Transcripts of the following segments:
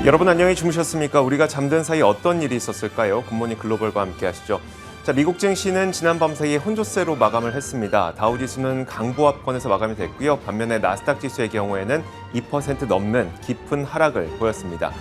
여러분 안녕히 주무셨습니까? 우리가 잠든 사이 어떤 일이 있었을까요? 굿모닝 글로벌과 함께 하시죠. 자, 미국 증시는 지난 밤 사이에 혼조세로 마감을 했습니다. 다우지수는 강보합권에서 마감이 됐고요. 반면에 나스닥 지수의 경우에는 2% 넘는 깊은 하락을 보였습니다.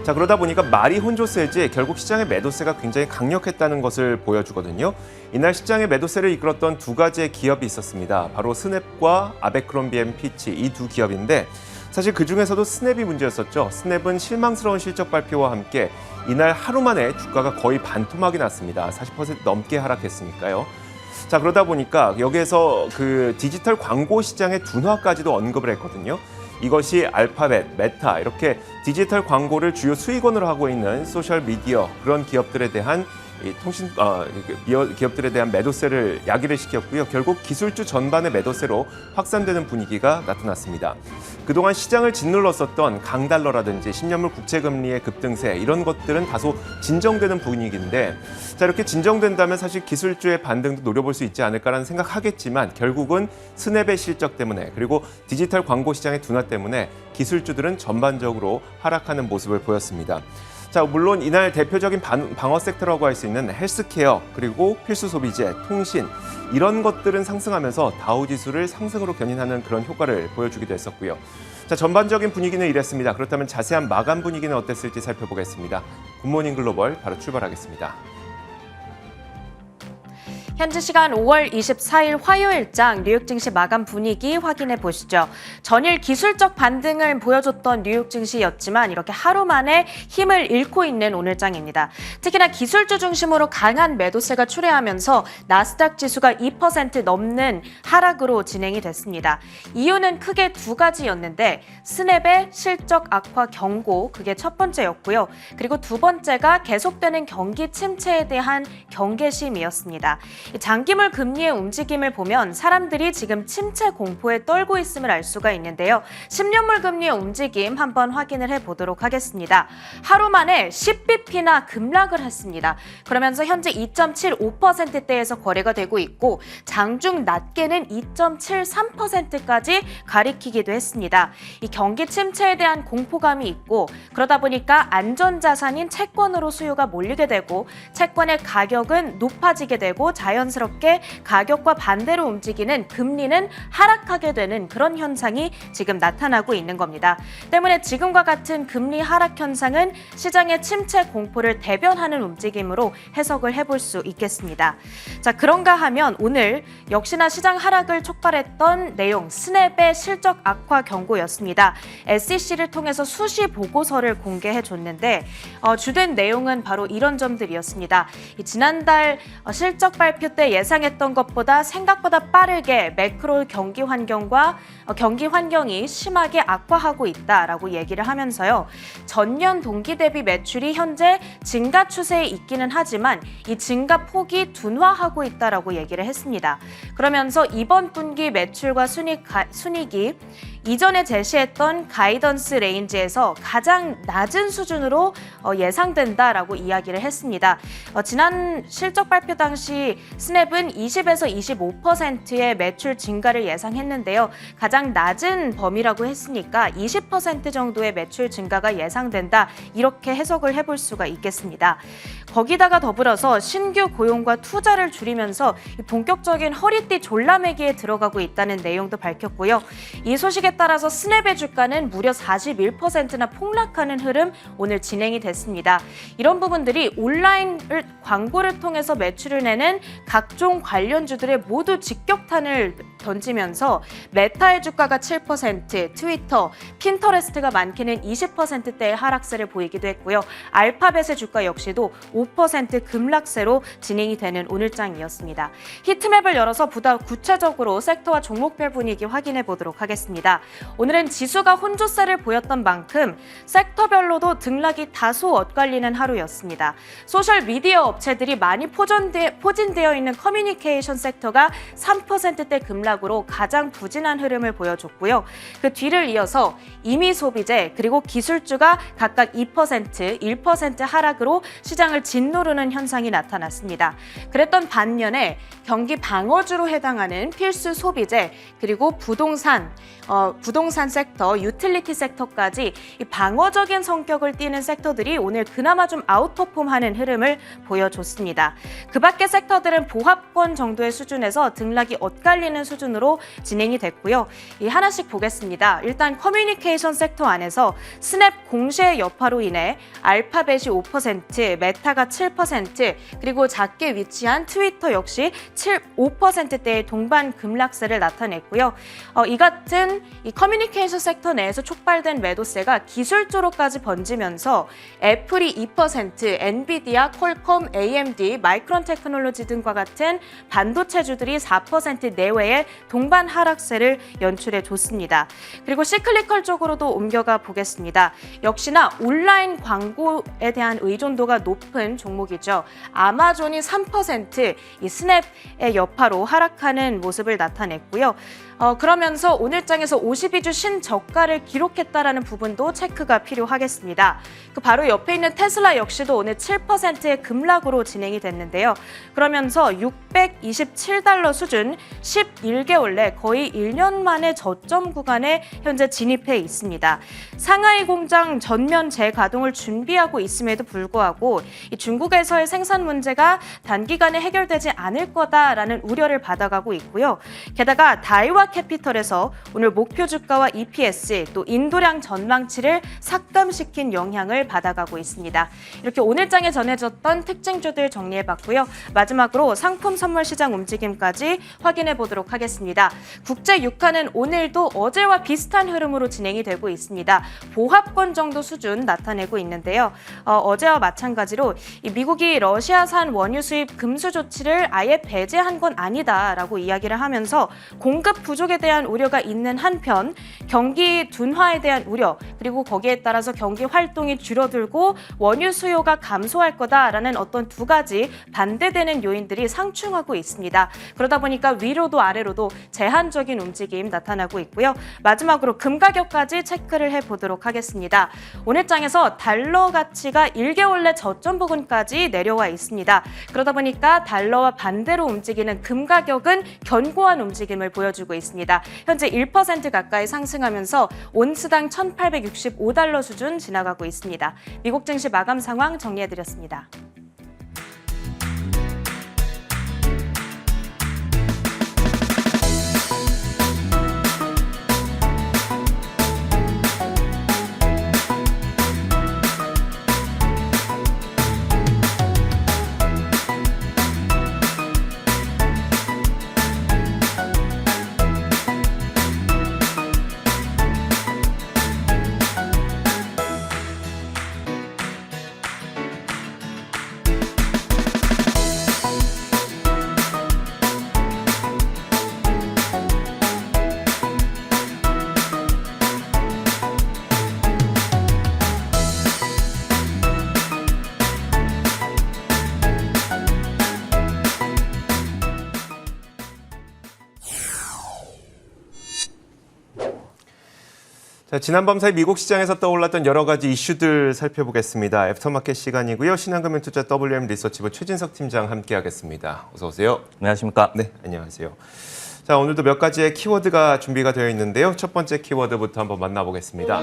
자, 그러다 보니까 말이 혼조세지 결국 시장의 매도세가 굉장히 강력했다는 것을 보여주거든요. 이날 시장의 매도세를 이끌었던 두 가지의 기업이 있었습니다. 바로 스냅과 아베크롬비앤피치 이 두 기업인데 사실 그중에서도 스냅이 문제였었죠. 스냅은 실망스러운 실적 발표와 함께 이날 하루 만에 주가가 거의 반토막이 났습니다. 40% 넘게 하락했으니까요. 자, 그러다 보니까 여기에서 그 디지털 광고 시장의 둔화까지도 언급을 했거든요. 이것이 알파벳, 메타 이렇게 디지털 광고를 주요 수익원으로 하고 있는 소셜 미디어 그런 기업들에 대한 기업들에 대한 매도세를 야기를 시켰고요. 결국 기술주 전반의 매도세로 확산되는 분위기가 나타났습니다. 그동안 시장을 짓눌렀었던 강달러라든지 10년물 국채금리의 급등세 이런 것들은 다소 진정되는 분위기인데 자, 이렇게 진정된다면 사실 기술주의 반등도 노려볼 수 있지 않을까라는 생각하겠지만 결국은 스냅의 실적 때문에 그리고 디지털 광고 시장의 둔화 때문에 기술주들은 전반적으로 하락하는 모습을 보였습니다. 자, 물론 이날 대표적인 방어 섹터라고 할 수 있는 헬스케어, 그리고 필수 소비재, 통신 이런 것들은 상승하면서 다우지수를 상승으로 견인하는 그런 효과를 보여주기도 했었고요. 자, 전반적인 분위기는 이랬습니다. 그렇다면 자세한 마감 분위기는 어땠을지 살펴보겠습니다. 굿모닝 글로벌 바로 출발하겠습니다. 현지 시간 5월 24일 화요일장 뉴욕 증시 마감 분위기 확인해 보시죠. 전일 기술적 반등을 보여줬던 뉴욕 증시였지만 이렇게 하루 만에 힘을 잃고 있는 오늘장입니다. 특히나 기술주 중심으로 강한 매도세가 출회하면서 나스닥 지수가 2% 넘는 하락으로 진행이 됐습니다. 이유는 크게 두 가지였는데 스냅의 실적 악화 경고, 그게 첫 번째였고요. 그리고 두 번째가 계속되는 경기 침체에 대한 경계심이었습니다. 장기물 금리의 움직임을 보면 사람들이 지금 침체 공포에 떨고 있음을 알 수가 있는데요. 10년물 금리의 움직임 한번 확인을 해보도록 하겠습니다. 하루 만에 10bp나 급락을 했습니다. 그러면서 현재 2.75%대에서 거래가 되고 있고 장중 낮게는 2.73%까지 가리키기도 했습니다. 이 경기 침체에 대한 공포감이 있고 그러다 보니까 안전자산인 채권으로 수요가 몰리게 되고 채권의 가격은 높아지게 되고 자연스럽게 가격과 반대로 움직이는 금리는 하락하게 되는 그런 현상이 지금 나타나고 있는 겁니다. 때문에 지금과 같은 금리 하락 현상은 시장의 침체 공포를 대변하는 움직임으로 해석을 해볼 수 있겠습니다. 자, 그런가 하면 오늘 역시나 시장 하락을 촉발했던 내용 스냅의 실적 악화 경고였습니다. SEC를 통해서 수시 보고서를 공개해 줬는데 주된 내용은 바로 이런 점들이었습니다. 지난달 실적 발표 때 예상했던 것보다 생각보다 빠르게 매크로 경기 환경이 심하게 악화하고 있다라고 얘기를 하면서요. 전년 동기 대비 매출이 현재 증가 추세에 있기는 하지만 이 증가 폭이 둔화하고 있다라고 얘기를 했습니다. 그러면서 이번 분기 매출과 순이익이 이전에 제시했던 가이던스 레인지에서 가장 낮은 수준으로 예상된다라고 이야기를 했습니다. 지난 실적 발표 당시 스냅은 20에서 25%의 매출 증가를 예상했는데요. 가장 낮은 범위라고 했으니까 20% 정도의 매출 증가가 예상된다. 이렇게 해석을 해볼 수가 있겠습니다. 거기다가 더불어서 신규 고용과 투자를 줄이면서 본격적인 허리띠 졸라매기에 들어가고 있다는 내용도 밝혔고요. 이 소식에 따라서 스냅의 주가는 무려 41%나 폭락하는 흐름 오늘 진행이 됐습니다. 이런 부분들이 온라인 광고를 통해서 매출을 내는 각종 관련주들의 모두 직격탄을 던지면서 메타의 주가가 7%, 트위터, 핀터레스트가 많게는 20%대의 하락세를 보이기도 했고요. 알파벳의 주가 역시도 5% 급락세로 진행이 되는 오늘장이었습니다. 히트맵을 열어서 보다 구체적으로 섹터와 종목별 분위기 확인해 보도록 하겠습니다. 오늘은 지수가 혼조세를 보였던 만큼 섹터별로도 등락이 다소 엇갈리는 하루였습니다. 소셜미디어 업체들이 많이 포진되어 있는 커뮤니케이션 섹터가 3%대 급락으로 가장 부진한 흐름을 보여줬고요. 그 뒤를 이어서 임의 소비재 그리고 기술주가 각각 2%, 1% 하락으로 시장을 짓누르는 현상이 나타났습니다. 그랬던 반면에 경기 방어주로 해당하는 필수 소비재, 그리고 부동산 섹터, 유틸리티 섹터까지 이 방어적인 성격을 띠는 섹터들이 오늘 그나마 좀 아웃퍼폼하는 흐름을 보여줬습니다. 그 밖의 섹터들은 보합권 정도의 수준에서 등락이 엇갈리는 수준으로 진행이 됐고요. 이 하나씩 보겠습니다. 일단 커뮤니케이션 섹터 안에서 스냅 공시의 여파로 인해 알파벳이 5%, 메타가 7%, 그리고 작게 위치한 트위터 역시 5%대의 동반 급락세를 나타냈고요. 이 같은 이 커뮤니케이션 섹터 내에서 촉발된 매도세가 기술주로까지 번지면서 애플이 2%, 엔비디아, 퀄컴, AMD, 마이크론 테크놀로지 등과 같은 반도체주들이 4% 내외의 동반 하락세를 연출해 줬습니다. 그리고 시클리컬 쪽으로도 옮겨가 보겠습니다. 역시나 온라인 광고에 대한 의존도가 높은 종목이죠. 아마존이 3% 이 스냅의 여파로 하락하는 모습을 나타냈고요. 그러면서 오늘장에서 52주 신저가를 기록했다라는 부분도 체크가 필요하겠습니다. 그 바로 옆에 있는 테슬라 역시도 오늘 7%의 급락으로 진행이 됐는데요. 그러면서 627달러 수준 11개월 내 거의 1년 만에 저점 구간에 현재 진입해 있습니다. 상하이 공장 전면 재가동을 준비하고 있음에도 불구하고 이 중국에서의 생산 문제가 단기간에 해결되지 않을 거다라는 우려를 받아가고 있고요. 게다가 다이와 캐피털에서 오늘 목표 주가와 EPS 또 인도량 전망치를 삭감시킨 영향을 받아가고 있습니다. 이렇게 오늘장에 전해졌던 특징주들 정리해봤고요. 마지막으로 상품 선물 시장 움직임까지 확인해 보도록 하겠습니다. 국제 유가는 오늘도 어제와 비슷한 흐름으로 진행이 되고 있습니다. 보합권 정도 수준 나타내고 있는데요. 어제와 마찬가지로 이 미국이 러시아산 원유 수입 금수 조치를 아예 배제한 건 아니다라고 이야기를 하면서 공급 부족에 대한 우려가 있는 한편 경기 둔화에 대한 우려 그리고 거기에 따라서 경기 활동이 줄어들고 원유 수요가 감소할 거다라는 어떤 두 가지 반대되는 요인들이 상충하고 있습니다. 그러다 보니까 위로도 아래로도 제한적인 움직임 나타나고 있고요. 마지막으로 금 가격까지 체크를 해보도록 하겠습니다. 오늘 장에서 달러 가치가 1개월 내 저점 부근까지 내려와 있습니다. 그러다 보니까 달러와 반대로 움직이는 금 가격은 견고한 움직임을 보여주고 있습니다. 현재 1% 가까이 상승하면서 온스당 1,865달러 수준 지나가고 있습니다. 미국 증시 마감 상황 정리해드렸습니다. 자, 지난 밤 사이 미국 시장에서 떠올랐던 여러 가지 이슈들 살펴보겠습니다. 애프터마켓 시간이고요. 신한금융투자 WM 리서치부 최진석 팀장 함께하겠습니다. 어서 오세요. 안녕하십니까? 네, 안녕하세요. 자, 오늘도 몇 가지의 키워드가 준비가 되어 있는데요. 첫 번째 키워드부터 한번 만나보겠습니다.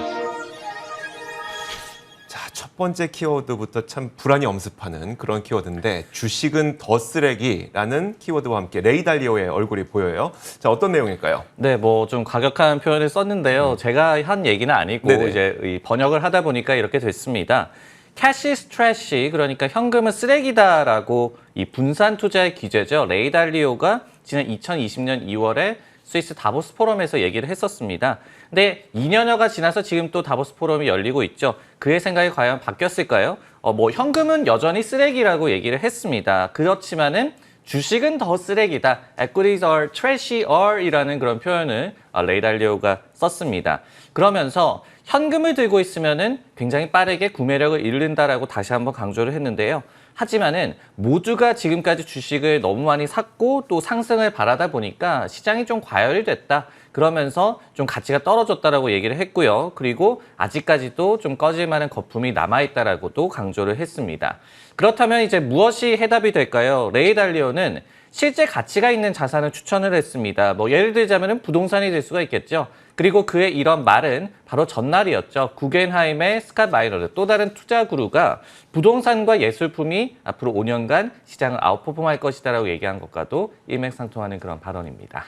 자, 첫 번째 키워드부터 참 불안이 엄습하는 그런 키워드인데 주식은 더 쓰레기라는 키워드와 함께 레이 달리오의 얼굴이 보여요. 자, 어떤 내용일까요? 네, 뭐 좀 과격한 표현을 썼는데요. 제가 한 얘기는 아니고 네네. 이제 이 번역을 하다 보니까 이렇게 됐습니다. Cash is trash, 그러니까 현금은 쓰레기다라고 이 분산 투자의 기재죠. 레이 달리오가 지난 2020년 2월에 스위스 다보스 포럼에서 얘기를 했었습니다. 근데 2년여가 지나서 지금 또 다보스 포럼이 열리고 있죠. 그의 생각이 과연 바뀌었을까요? 뭐 현금은 여전히 쓰레기라고 얘기를 했습니다. 그렇지만은 주식은 더 쓰레기다. Equities are trashy or 이라는 그런 표현을 레이 달리오가 썼습니다. 그러면서 현금을 들고 있으면은 굉장히 빠르게 구매력을 잃는다라고 다시 한번 강조를 했는데요. 하지만은 모두가 지금까지 주식을 너무 많이 샀고 또 상승을 바라다 보니까 시장이 좀 과열이 됐다. 그러면서 좀 가치가 떨어졌다라고 얘기를 했고요. 그리고 아직까지도 좀 꺼질 만한 거품이 남아있다라고도 강조를 했습니다. 그렇다면 이제 무엇이 해답이 될까요? 레이 달리오는 실제 가치가 있는 자산을 추천을 했습니다. 뭐 예를 들자면 부동산이 될 수가 있겠죠. 그리고 그의 이런 말은 바로 전날이었죠. 구겐하임의 스캇 마이너르, 또 다른 투자 구루가 부동산과 예술품이 앞으로 5년간 시장을 아웃퍼폼할 것이다라고 얘기한 것과도 일맥상통하는 그런 발언입니다.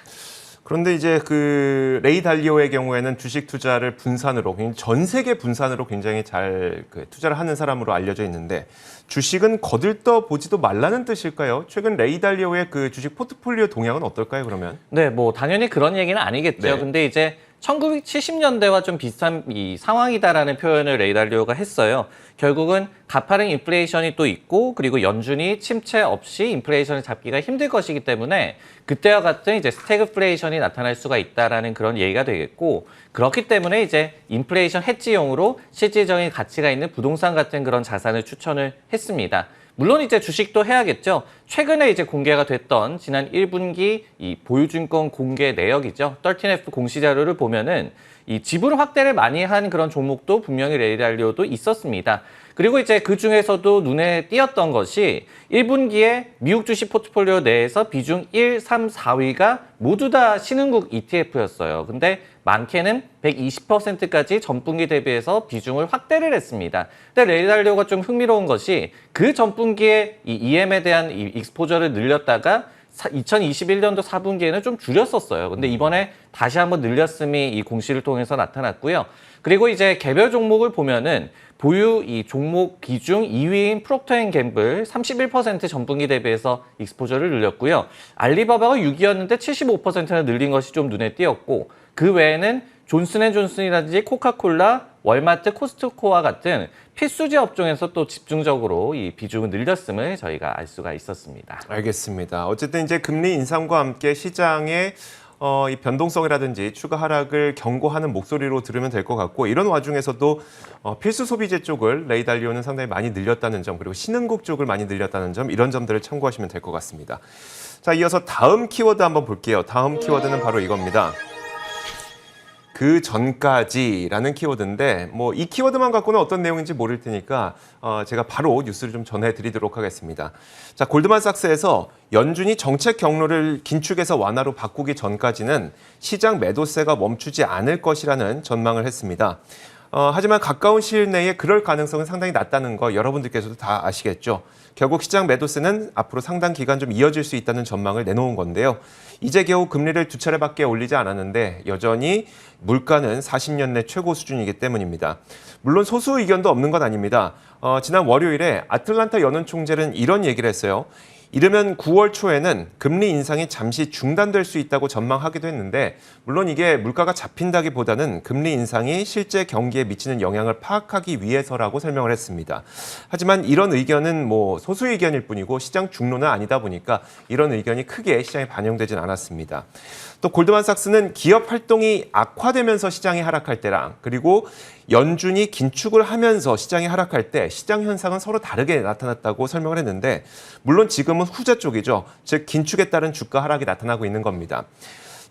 그런데 이제 그 레이 달리오의 경우에는 주식 투자를 분산으로, 전 세계 분산으로 굉장히 잘 투자를 하는 사람으로 알려져 있는데 주식은 거들떠 보지도 말라는 뜻일까요? 최근 레이 달리오의 그 주식 포트폴리오 동향은 어떨까요, 그러면? 네, 뭐 당연히 그런 얘기는 아니겠죠. 네. 근데 이제 1970년대와 좀 비슷한 이 상황이다라는 표현을 레이 달리오가 했어요. 결국은 가파른 인플레이션이 또 있고 그리고 연준이 침체 없이 인플레이션을 잡기가 힘들 것이기 때문에 그때와 같은 이제 스태그플레이션이 나타날 수가 있다라는 그런 얘기가 되겠고 그렇기 때문에 이제 인플레이션 해지용으로 실질적인 가치가 있는 부동산 같은 그런 자산을 추천을 했습니다. 물론 이제 주식도 해야겠죠. 최근에 이제 공개가 됐던 지난 1분기 이 보유증권 공개 내역이죠. 13F 공시자료를 보면은 이 지분 확대를 많이 한 그런 종목도 분명히 레이 달리오도 있었습니다. 그리고 이제 그 중에서도 눈에 띄었던 것이 1분기에 미국 주식 포트폴리오 내에서 비중 1, 3, 4위가 모두 다 신흥국 ETF였어요. 근데 많게는 120%까지 전분기 대비해서 비중을 확대를 했습니다. 근데 레이 달리오가 좀 흥미로운 것이 그 전분기에 이 EM에 대한 이 익스포저를 늘렸다가 2021년도 4분기에는 좀 줄였었어요. 근데 이번에 다시 한번 늘렸음이 이 공시를 통해서 나타났고요. 그리고 이제 개별 종목을 보면은 보유 이 종목 비중 2위인 프록터앤갬블 31% 전분기 대비해서 익스포저를 늘렸고요. 알리바바가 6위였는데 75%나 늘린 것이 좀 눈에 띄었고 그 외에는 존슨앤존슨이라든지 코카콜라, 월마트, 코스트코와 같은 필수지 업종에서 또 집중적으로 이 비중을 늘렸음을 저희가 알 수가 있었습니다. 알겠습니다. 어쨌든 이제 금리 인상과 함께 시장의 이 변동성이라든지 추가 하락을 경고하는 목소리로 들으면 될 것 같고 이런 와중에서도 필수 소비재 쪽을 레이 달리오는 상당히 많이 늘렸다는 점 그리고 신흥국 쪽을 많이 늘렸다는 점 이런 점들을 참고하시면 될 것 같습니다. 자, 이어서 다음 키워드 한번 볼게요. 다음 키워드는 바로 이겁니다. 그 전까지라는 키워드인데 뭐 이 키워드만 갖고는 어떤 내용인지 모를 테니까 제가 바로 뉴스를 좀 전해드리도록 하겠습니다. 자, 골드만삭스에서 연준이 정책 경로를 긴축에서 완화로 바꾸기 전까지는 시장 매도세가 멈추지 않을 것이라는 전망을 했습니다. 하지만 가까운 시일 내에 그럴 가능성은 상당히 낮다는 거 여러분들께서도 다 아시겠죠. 결국 시장 매도세는 앞으로 상당 기간 좀 이어질 수 있다는 전망을 내놓은 건데요. 이제 겨우 금리를 2차례밖에 올리지 않았는데 여전히 물가는 40년 내 최고 수준이기 때문입니다. 물론 소수 의견도 없는 건 아닙니다. 지난 월요일에 아틀란타 연은 총재는 이런 얘기를 했어요. 이르면 9월 초에는 금리 인상이 잠시 중단될 수 있다고 전망하기도 했는데 물론 이게 물가가 잡힌다기보다는 금리 인상이 실제 경기에 미치는 영향을 파악하기 위해서라고 설명을 했습니다. 하지만 이런 의견은 뭐 소수 의견일 뿐이고 시장 중론은 아니다 보니까 이런 의견이 크게 시장에 반영되진 않았습니다. 또 골드만삭스는 기업 활동이 악화되면서 시장이 하락할 때랑 그리고 연준이 긴축을 하면서 시장이 하락할 때 시장 현상은 서로 다르게 나타났다고 설명을 했는데 물론 지금은 후자 쪽이죠. 즉 긴축에 따른 주가 하락이 나타나고 있는 겁니다.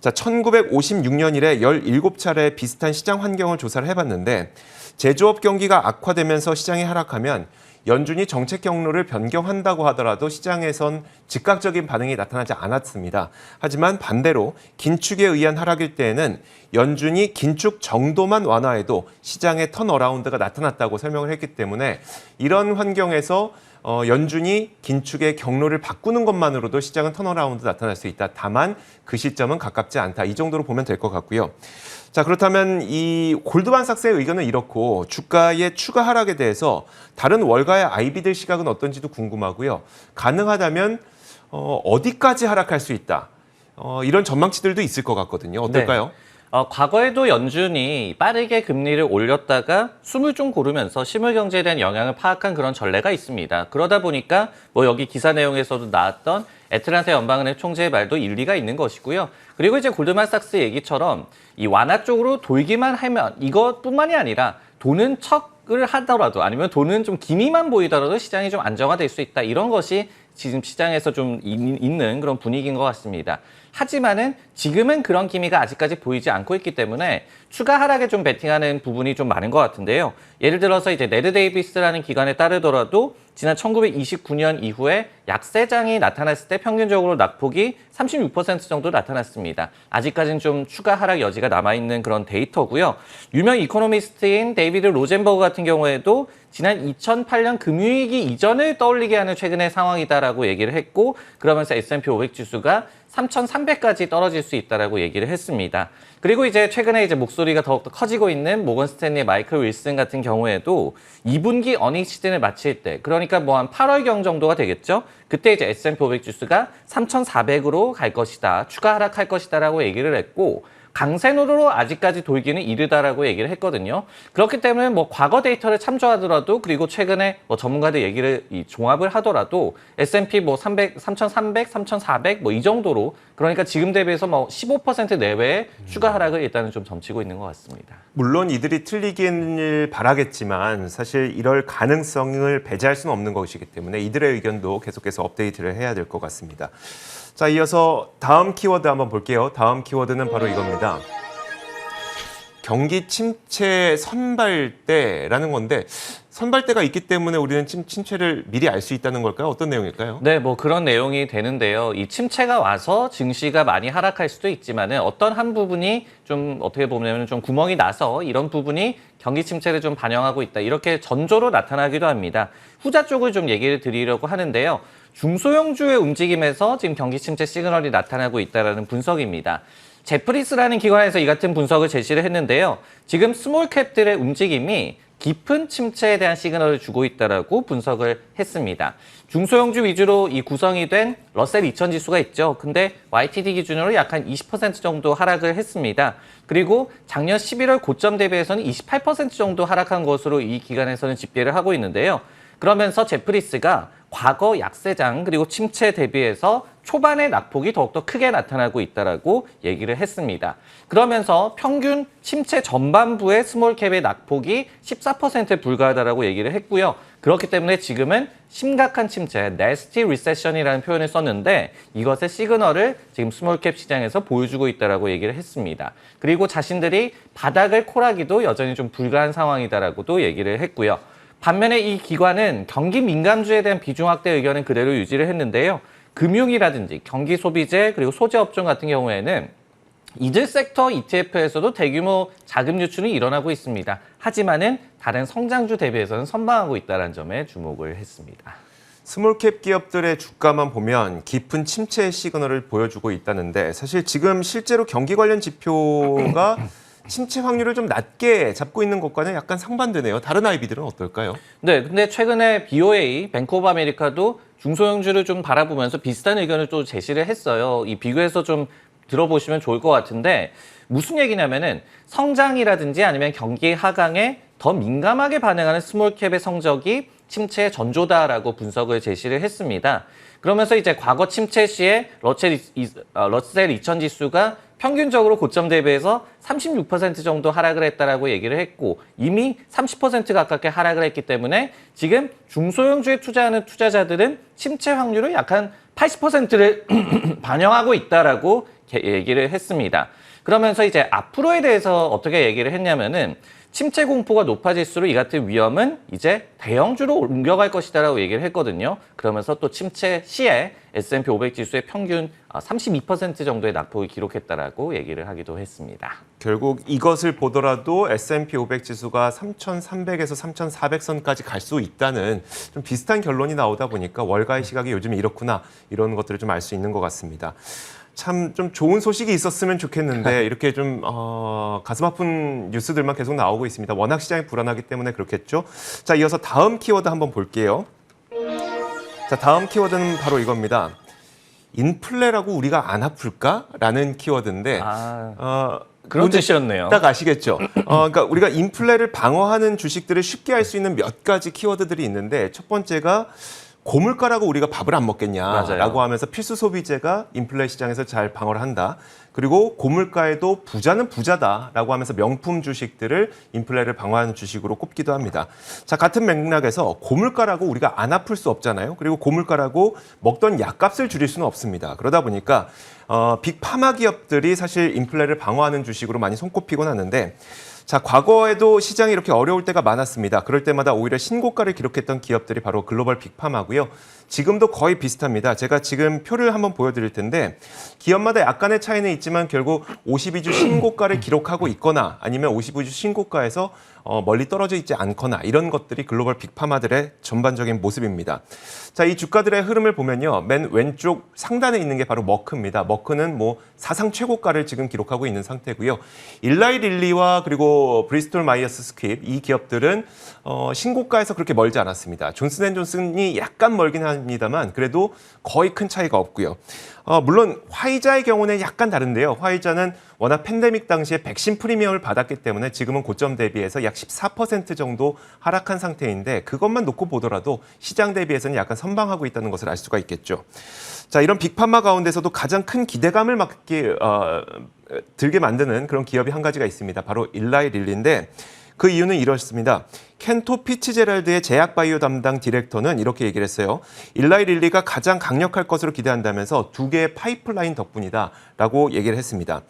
자, 1956년 이래 17차례 비슷한 시장 환경을 조사를 해봤는데 제조업 경기가 악화되면서 시장이 하락하면 연준이 정책 경로를 변경한다고 하더라도 시장에선 즉각적인 반응이 나타나지 않았습니다. 하지만 반대로 긴축에 의한 하락일 때에는 연준이 긴축 정도만 완화해도 시장의 턴어라운드가 나타났다고 설명을 했기 때문에 이런 환경에서 연준이 긴축의 경로를 바꾸는 것만으로도 시장은 턴어라운드 나타날 수 있다. 다만 그 시점은 가깝지 않다. 이 정도로 보면 될 것 같고요. 자, 그렇다면 이 골드만삭스의 의견은 이렇고 주가의 추가 하락에 대해서 다른 월가의 아이비들 시각은 어떤지도 궁금하고요. 가능하다면 어디까지 하락할 수 있다. 이런 전망치들도 있을 것 같거든요. 어떨까요? 네. 과거에도 연준이 빠르게 금리를 올렸다가 숨을 좀 고르면서 실물 경제에 대한 영향을 파악한 그런 전례가 있습니다. 그러다 보니까 뭐 여기 기사 내용에서도 나왔던 애틀란타 연방은행 총재의 말도 일리가 있는 것이고요. 그리고 이제 골드만삭스 얘기처럼 이 완화 쪽으로 돌기만 하면 이것뿐만이 아니라 도는 척을 하더라도 아니면 도는 좀 기미만 보이더라도 시장이 좀 안정화될 수 있다. 이런 것이 지금 시장에서 좀 있는 그런 분위기인 것 같습니다. 하지만은 지금은 그런 기미가 아직까지 보이지 않고 있기 때문에 추가 하락에 좀 베팅하는 부분이 좀 많은 것 같은데요. 예를 들어서 이제 네드 데이비스라는 기관에 따르더라도 지난 1929년 이후에 약세장이 나타났을 때 평균적으로 낙폭이 36% 정도 나타났습니다. 아직까지는 좀 추가 하락 여지가 남아있는 그런 데이터고요. 유명 이코노미스트인 데이비드 로젠버그 같은 경우에도 지난 2008년 금융위기 이전을 떠올리게 하는 최근의 상황이다라고 얘기를 했고, 그러면서 S&P 500 지수가 3,300까지 떨어질 수 있다라고 얘기를 했습니다. 그리고 이제 최근에 이제 목소리가 더욱더 커지고 있는 모건 스탠리 마이클 윌슨 같은 경우에도 2분기 어닝 시즌을 마칠 때, 그러니까 뭐 한 8월경 정도가 되겠죠. 그때 이제 S&P 500 지수가 3,400으로 갈 것이다, 추가 하락할 것이다라고 얘기를 했고, 강세노로 아직까지 돌기는 이르다라고 얘기를 했거든요. 그렇기 때문에 뭐 과거 데이터를 참조하더라도, 그리고 최근에 뭐 전문가들 얘기를 종합을 하더라도 S&P 뭐 3,300, 3,400 뭐 이 정도로, 그러니까 지금 대비해서 뭐 15% 내외의 추가 하락을 일단은 좀 점치고 있는 것 같습니다. 물론 이들이 틀리길 바라겠지만 사실 이럴 가능성을 배제할 수는 없는 것이기 때문에 이들의 의견도 계속해서 업데이트를 해야 될 것 같습니다. 자, 이어서 다음 키워드 한번 볼게요. 다음 키워드는 바로 이겁니다. 경기 침체 선발대라는 건데, 선발대가 있기 때문에 우리는 침체를 미리 알 수 있다는 걸까요? 어떤 내용일까요? 네, 뭐 그런 내용이 되는데요. 이 침체가 와서 증시가 많이 하락할 수도 있지만은 어떤 한 부분이 좀 어떻게 보면 좀 구멍이 나서 이런 부분이 경기 침체를 좀 반영하고 있다, 이렇게 전조로 나타나기도 합니다. 후자 쪽을 좀 얘기를 드리려고 하는데요. 중소형주의 움직임에서 지금 경기 침체 시그널이 나타나고 있다는 분석입니다. 제프리스라는 기관에서 이 같은 분석을 제시를 했는데요. 지금 스몰캡들의 움직임이 깊은 침체에 대한 시그널을 주고 있다라고 분석을 했습니다. 중소형주 위주로 이 구성이 된 러셀 2000 지수가 있죠. 근데 YTD 기준으로 약 한 20% 정도 하락을 했습니다. 그리고 작년 11월 고점 대비해서는 28% 정도 하락한 것으로 이 기관에서는 집계를 하고 있는데요. 그러면서 제프리스가 과거 약세장 그리고 침체 대비해서 초반의 낙폭이 더욱더 크게 나타나고 있다라고 얘기를 했습니다. 그러면서 평균 침체 전반부의 스몰캡의 낙폭이 14%에 불과하다라고 얘기를 했고요. 그렇기 때문에 지금은 심각한 침체, nasty recession이라는 표현을 썼는데, 이것의 시그널을 지금 스몰캡 시장에서 보여주고 있다라고 얘기를 했습니다. 그리고 자신들이 바닥을 콜하기도 여전히 좀 불가한 상황이다라고도 얘기를 했고요. 반면에 이 기관은 경기 민감주에 대한 비중 확대 의견은 그대로 유지를 했는데요. 금융이라든지 경기 소비재 그리고 소재 업종 같은 경우에는 이들 섹터 ETF에서도 대규모 자금 유출이 일어나고 있습니다. 하지만은 다른 성장주 대비해서는 선방하고 있다는 점에 주목을 했습니다. 스몰캡 기업들의 주가만 보면 깊은 침체 시그널을 보여주고 있다는데, 사실 지금 실제로 경기 관련 지표가 침체 확률을 좀 낮게 잡고 있는 것과는 약간 상반되네요. 다른 IB들은 어떨까요? 네, 근데 최근에 BOA, 뱅크 오브 아메리카도 중소형주를 좀 바라보면서 비슷한 의견을 또 제시를 했어요. 이 비교해서 좀 들어보시면 좋을 것 같은데, 무슨 얘기냐면은 성장이라든지 아니면 경기 하강에 더 민감하게 반응하는 스몰캡의 성적이 침체의 전조다라고 분석을 제시를 했습니다. 그러면서 이제 과거 침체 시에 러셀 2000 지수가 평균적으로 고점 대비해서 36% 정도 하락을 했다라고 얘기를 했고, 이미 30% 가깝게 하락을 했기 때문에 지금 중소형주에 투자하는 투자자들은 침체 확률을 약 한 80%를 반영하고 있다라고 얘기를 했습니다. 그러면서 이제 앞으로에 대해서 어떻게 얘기를 했냐면은, 침체 공포가 높아질수록 이 같은 위험은 이제 대형주로 옮겨갈 것이다라고 얘기를 했거든요. 그러면서 또 침체 시에 S&P 500 지수의 평균 32% 정도의 낙폭을 기록했다라고 얘기를 하기도 했습니다. 결국 이것을 보더라도 S&P 500 지수가 3,300에서 3,400선까지 갈 수 있다는 좀 비슷한 결론이 나오다 보니까 월가의 시각이 요즘 이렇구나, 이런 것들을 좀 알 수 있는 것 같습니다. 참 좀 좋은 소식이 있었으면 좋겠는데 이렇게 좀 가슴 아픈 뉴스들만 계속 나오고 있습니다. 워낙 시장이 불안하기 때문에 그렇겠죠. 자, 이어서 다음 키워드 한번 볼게요. 자, 다음 키워드는 바로 이겁니다. 인플레라고 우리가 안 아플까?라는 키워드인데 그런 뜻이었네요. 딱 아시겠죠? 그러니까 우리가 인플레를 방어하는 주식들을 쉽게 알 수 있는 몇 가지 키워드들이 있는데, 첫 번째가 고물가라고 우리가 밥을 안 먹겠냐라고 맞아요. 하면서 필수 소비재가 인플레 시장에서 잘 방어를 한다. 그리고 고물가에도 부자는 부자다라고 하면서 명품 주식들을 인플레를 방어하는 주식으로 꼽기도 합니다. 자, 같은 맥락에서 고물가라고 우리가 안 아플 수 없잖아요. 그리고 고물가라고 먹던 약값을 줄일 수는 없습니다. 그러다 보니까 빅파마 기업들이 사실 인플레를 방어하는 주식으로 많이 손꼽히곤 하는데 자, 과거에도 시장이 이렇게 어려울 때가 많았습니다. 그럴 때마다 오히려 신고가를 기록했던 기업들이 바로 글로벌 빅파마고요. 지금도 거의 비슷합니다. 제가 지금 표를 한번 보여드릴 텐데 기업마다 약간의 차이는 있지만 결국 52주 신고가를 기록하고 있거나 아니면 52주 신고가에서 멀리 떨어져 있지 않거나 이런 것들이 글로벌 빅파마들의 전반적인 모습입니다. 자, 이 주가들의 흐름을 보면요. 맨 왼쪽 상단에 있는 게 바로 머크입니다. 머크는 뭐 사상 최고가를 지금 기록하고 있는 상태고요. 일라이 릴리와 그리고 브리스톨 마이어스 스퀴브 이 기업들은 신고가에서 그렇게 멀지 않았습니다. 존슨앤존슨이 약간 멀긴 합니다만 그래도 거의 큰 차이가 없고요. 물론 화이자의 경우는 약간 다른데요. 화이자는 워낙 팬데믹 당시에 백신 프리미엄을 받았기 때문에 지금은 고점 대비해서 약 14% 정도 하락한 상태인데 그것만 놓고 보더라도 시장 대비해서는 약간 선방하고 있다는 것을 알 수가 있겠죠. 자, 이런 빅파마 가운데서도 가장 큰 기대감을 들게 만드는 그런 기업이 한 가지가 있습니다. 바로 일라이 릴리인데 그 이유는 이렇습니다. 켄토 피츠제랄드의 제약바이오 담당 디렉터는 이렇게 얘기를 했어요. 일라이 릴리가 가장 강력할 것으로 기대한다면서 두 개의 파이프라인 덕분이다라고 얘기를 했습니다.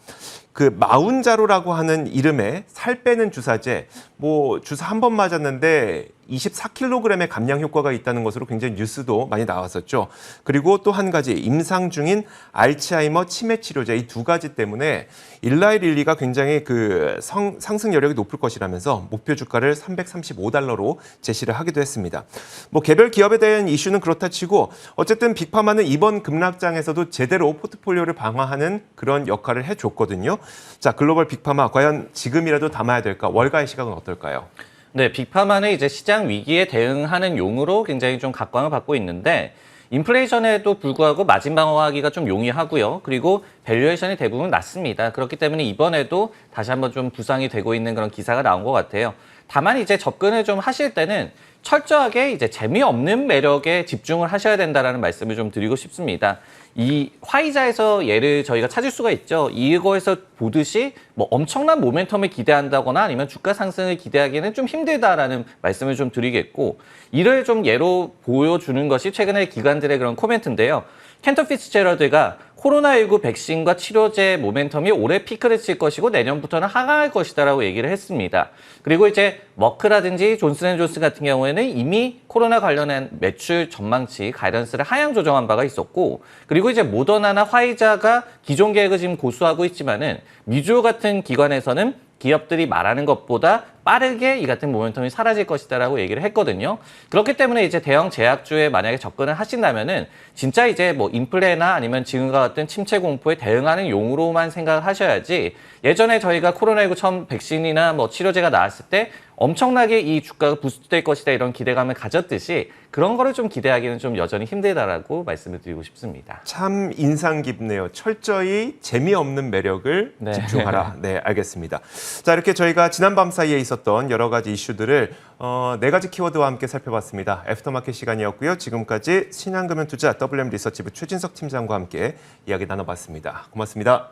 그 마운자로라고 하는 이름의 살 빼는 주사제, 뭐 주사 한 번 맞았는데 24kg의 감량 효과가 있다는 것으로 굉장히 뉴스도 많이 나왔었죠. 그리고 또 한 가지 임상 중인 알츠하이머 치매 치료제 이 두 가지 때문에 일라이 릴리가 굉장히 그 상승 여력이 높을 것이라면서 목표 주가를 $335로 제시를 하기도 했습니다. 뭐 개별 기업에 대한 이슈는 그렇다 치고 어쨌든 빅파마는 이번 급락장에서도 제대로 포트폴리오를 방어하는 그런 역할을 해줬거든요. 자, 글로벌 빅파마 과연 지금이라도 담아야 될까? 월가의 시각은 어떨까요? 네, 빅파마는 이제 시장 위기에 대응하는 용으로 굉장히 좀 각광을 받고 있는데 인플레이션에도 불구하고 마진 방어하기가 좀 용이하고요. 그리고 밸류에이션이 대부분 낮습니다. 그렇기 때문에 이번에도 다시 한번 좀 부상이 되고 있는 그런 기사가 나온 것 같아요. 다만 이제 접근을 좀 하실 때는 철저하게 이제 재미없는 매력에 집중을 하셔야 된다라는 말씀을 좀 드리고 싶습니다. 이 화이자에서 예를 저희가 찾을 수가 있죠. 이거에서 보듯이 뭐 엄청난 모멘텀을 기대한다거나 아니면 주가 상승을 기대하기는 좀 힘들다라는 말씀을 좀 드리겠고 이를 좀 예로 보여주는 것이 최근에 기관들의 그런 코멘트인데요. 켄터 피츠제럴드가 코로나19 백신과 치료제 모멘텀이 올해 피크를 칠 것이고 내년부터는 하강할 것이다라고 얘기를 했습니다. 그리고 이제 머크라든지 존슨앤존슨 같은 경우에는 이미 코로나 관련한 매출 전망치 가이던스를 하향 조정한 바가 있었고 그리고 이제 모더나나 화이자가 기존 계획을 지금 고수하고 있지만은 미주호 같은 기관에서는 기업들이 말하는 것보다 빠르게 이 같은 모멘텀이 사라질 것이다라고 얘기를 했거든요. 그렇기 때문에 이제 대형 제약주에 만약에 접근을 하신다면은 진짜 이제 뭐 인플레나 아니면 지금과 같은 침체 공포에 대응하는 용으로만 생각을 하셔야지 예전에 저희가 코로나19 처음 백신이나 뭐 치료제가 나왔을 때 엄청나게 이 주가가 부스트될 것이다 이런 기대감을 가졌듯이 그런 거를 좀 기대하기는 좀 여전히 힘들다라고 말씀을 드리고 싶습니다. 참 인상 깊네요. 철저히 재미없는 매력을 네. 집중하라. 네, 알겠습니다. 자, 이렇게 저희가 지난밤 사이에 있었던 여러 가지 이슈들을 4가지 키워드와 함께 살펴봤습니다. 애프터마켓 시간이었고요. 지금까지 신한금융투자 WM 리서치부 최진석 팀장과 함께 이야기 나눠봤습니다. 고맙습니다.